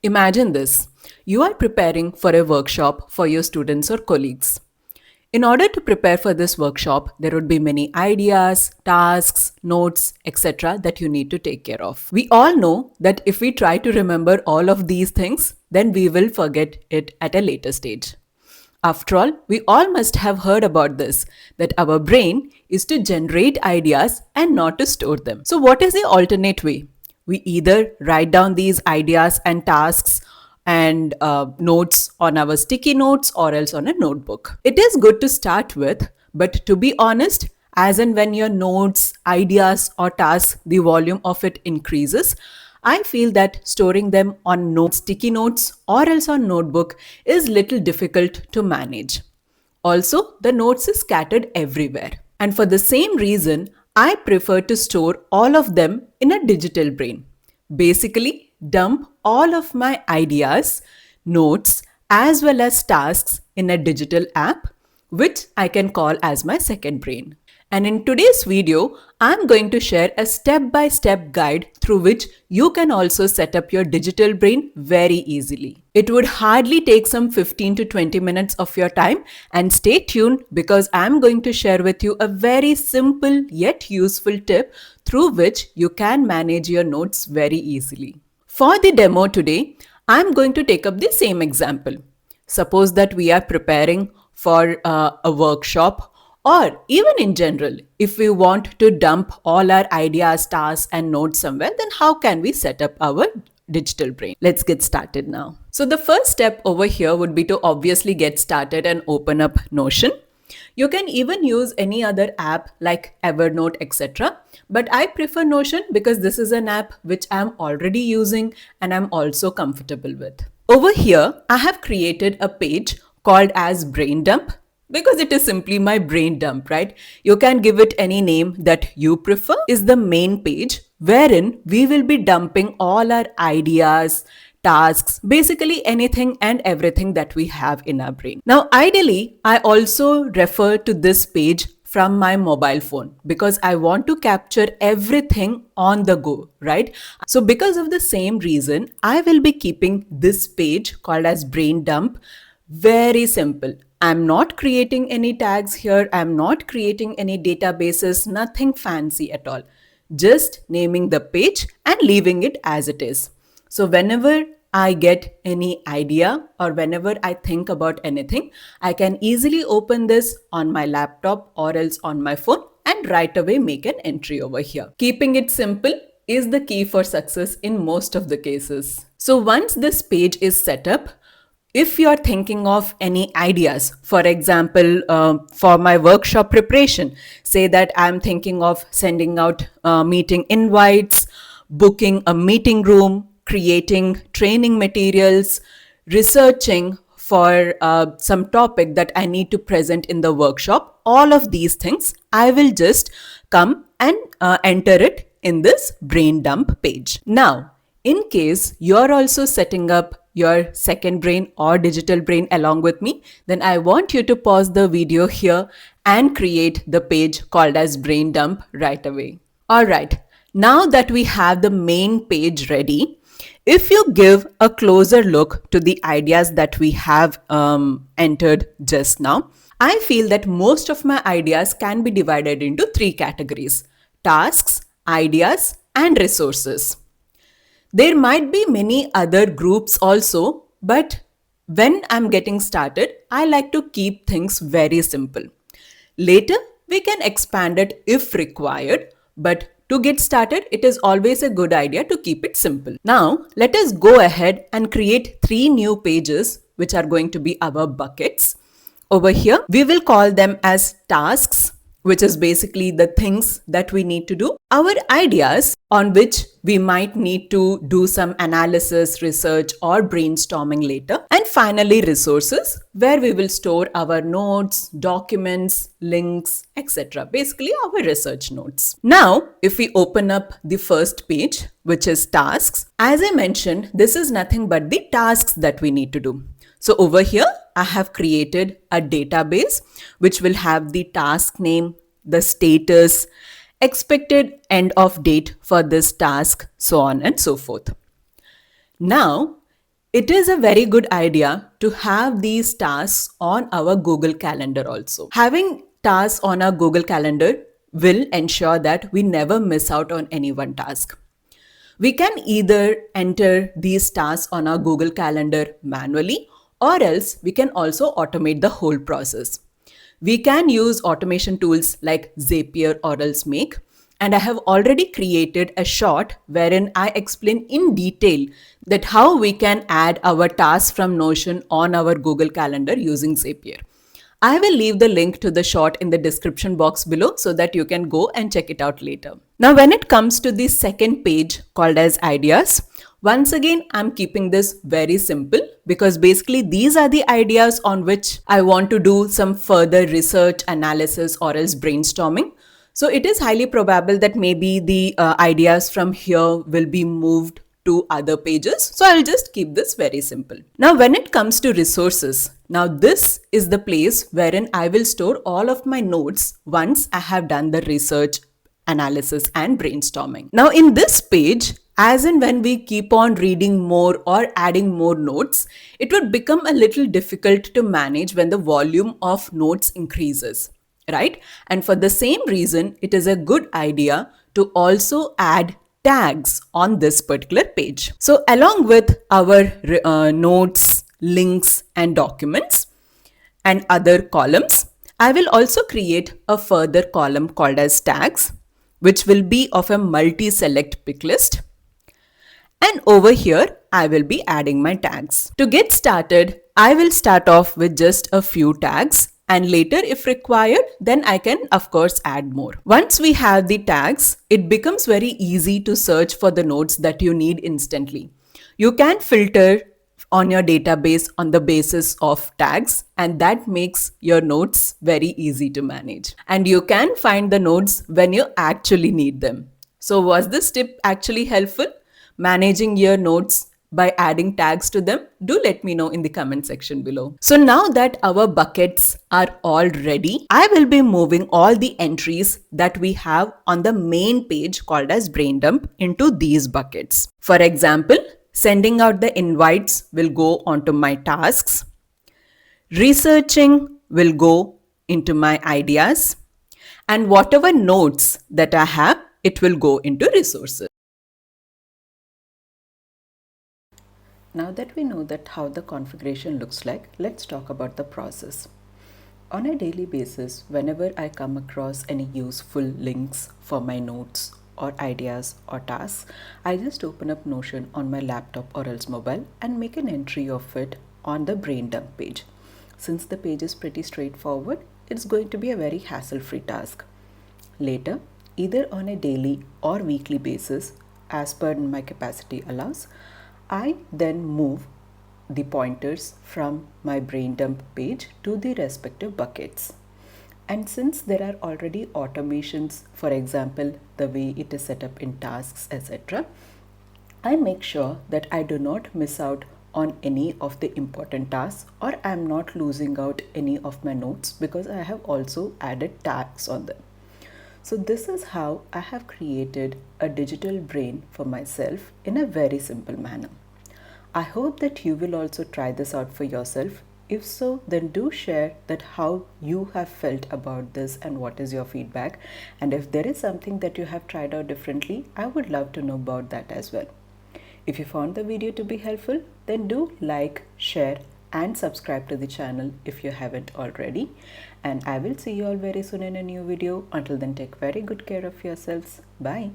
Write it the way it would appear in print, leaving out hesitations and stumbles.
Imagine this. You are preparing for a workshop for your students or colleagues. In order to prepare for this workshop, there would be many ideas, tasks, notes, etc. that you need to take care of. We all know that if we try to remember all of these things, then we will forget it at a later stage. After all, we all must have heard about this, that our brain is to generate ideas and not to store them. So what is the alternate way? We either write down these ideas and tasks and notes on our sticky notes or else on a notebook. It is good to start with, but to be honest, as and when your notes, ideas or tasks, the volume of it increases, I feel that storing them on sticky notes or else on notebook is little difficult to manage. Also, the notes is scattered everywhere. And for the same reason, I prefer to store all of them in a digital brain. Basically, dump all of my ideas, notes, as well as tasks in a digital app, which I can call as my second brain. And in today's video, I'm going to share a step-by-step guide through which you can also set up your digital brain very easily. It would hardly take some 15 to 20 minutes of your time, and stay tuned because I'm going to share with you a very simple yet useful tip through which you can manage your notes very easily. For the demo today, I'm going to take up the same example. Suppose that we are preparing for a workshop, or even in general, if we want to dump all our ideas, tasks and notes somewhere, then how can we set up our digital brain? Let's get started now. So the first step over here would be to obviously get started and open up Notion. You can even use any other app like Evernote, etc. But I prefer Notion because this is an app which I'm already using and I'm also comfortable with. Over here, I have created a page called as Brain Dump, because it is simply my brain dump, right? You can give it any name that you prefer. Is the main page wherein we will be dumping all our ideas, tasks, basically anything and everything that we have in our brain. Now, ideally, I also refer to this page from my mobile phone because I want to capture everything on the go, right? So because of the same reason, I will be keeping this page called as Brain Dump very simple. I'm not creating any tags here. I'm not creating any databases, nothing fancy at all. Just naming the page and leaving it as it is. So whenever I get any idea or whenever I think about anything, I can easily open this on my laptop or else on my phone and right away make an entry over here. Keeping it simple is the key for success in most of the cases. So once this page is set up, if you're thinking of any ideas, for example, for my workshop preparation, say that I'm thinking of sending out meeting invites, booking a meeting room, creating training materials, researching for some topic that I need to present in the workshop, all of these things, I will just come and enter it in this brain dump page. Now, in case you're also setting up your second brain or digital brain along with me, then I want you to pause the video here and create the page called as Brain Dump right away. All right, now that we have the main page ready, if you give a closer look to the ideas that we have entered just now, I feel that most of my ideas can be divided into three categories: tasks, ideas, and resources. There might be many other groups also, but when I'm getting started, I like to keep things very simple. Later, we can expand it if required, but to get started, it is always a good idea to keep it simple. Now, let us go ahead and create 3 new pages, which are going to be our buckets. Over here, we will call them as tasks, which is basically the things that we need to do, our ideas on which we might need to do some analysis, research, or brainstorming later, and finally resources, where we will store our notes, documents, links, etc. Basically our research notes. Now, if we open up the first page, which is tasks, as I mentioned, this is nothing but the tasks that we need to do. So over here, I have created a database which will have the task name, the status, expected end of date for this task, so on and so forth. Now, It is a very good idea to have these tasks on our Google Calendar also. Having tasks on our Google Calendar will ensure that we never miss out on any one task. We can either enter these tasks on our Google Calendar manually, or else we can also automate the whole process. We can use automation tools like Zapier or else Make. And I have already created a short wherein I explain in detail that how we can add our tasks from Notion on our Google Calendar using Zapier. I will leave the link to the short in the description box below so that you can go and check it out later. Now, when it comes to the second page called as ideas, once again, I'm keeping this very simple because basically these are the ideas on which I want to do some further research, analysis, or else brainstorming. So it is highly probable that maybe the ideas from here will be moved to other pages. So I'll just keep this very simple. Now, when it comes to resources, now this is the place wherein I will store all of my notes once I have done the research, analysis, and brainstorming. Now, in this page, as and when we keep on reading more or adding more notes, it would become a little difficult to manage when the volume of notes increases, right? And for the same reason, it is a good idea to also add tags on this particular page. So along with our notes, links, and documents and other columns, I will also create a further column called as tags, which will be of a multi-select pick list. And over here, I will be adding my tags. To get started, I will start off with just a few tags, and later if required, then I can of course add more. Once we have the tags, it becomes very easy to search for the notes that you need instantly. You can filter on your database on the basis of tags, and that makes your notes very easy to manage. And you can find the notes when you actually need them. So was this tip actually helpful? Managing your notes by adding tags to them? Do let me know in the comment section below. So now that our buckets are all ready, I will be moving all the entries that we have on the main page called as brain dump into these buckets. For example, sending out the invites will go onto my tasks. Researching will go into my ideas. And whatever notes that I have, it will go into resources. Now that we know that how the configuration looks like, let's talk about the process. On a daily basis, whenever I come across any useful links for my notes or ideas or tasks, I just open up Notion on my laptop or else mobile and make an entry of it on the brain dump page. Since the page is pretty straightforward, it's going to be a very hassle-free task. Later, either on a daily or weekly basis, as per my capacity allows, I then move the pointers from my brain dump page to the respective buckets. And since there are already automations, for example, the way it is set up in tasks, etc., I make sure that I do not miss out on any of the important tasks, or I am not losing out any of my notes because I have also added tags on them. So this is how I have created a digital brain for myself in a very simple manner. I hope that you will also try this out for yourself. If so, then do share that how you have felt about this and what is your feedback. And if there is something that you have tried out differently, I would love to know about that as well. If you found the video to be helpful, then do like, share, and subscribe to the channel if you haven't already. And I will see you all very soon in a new video. Until then, take very good care of yourselves. Bye.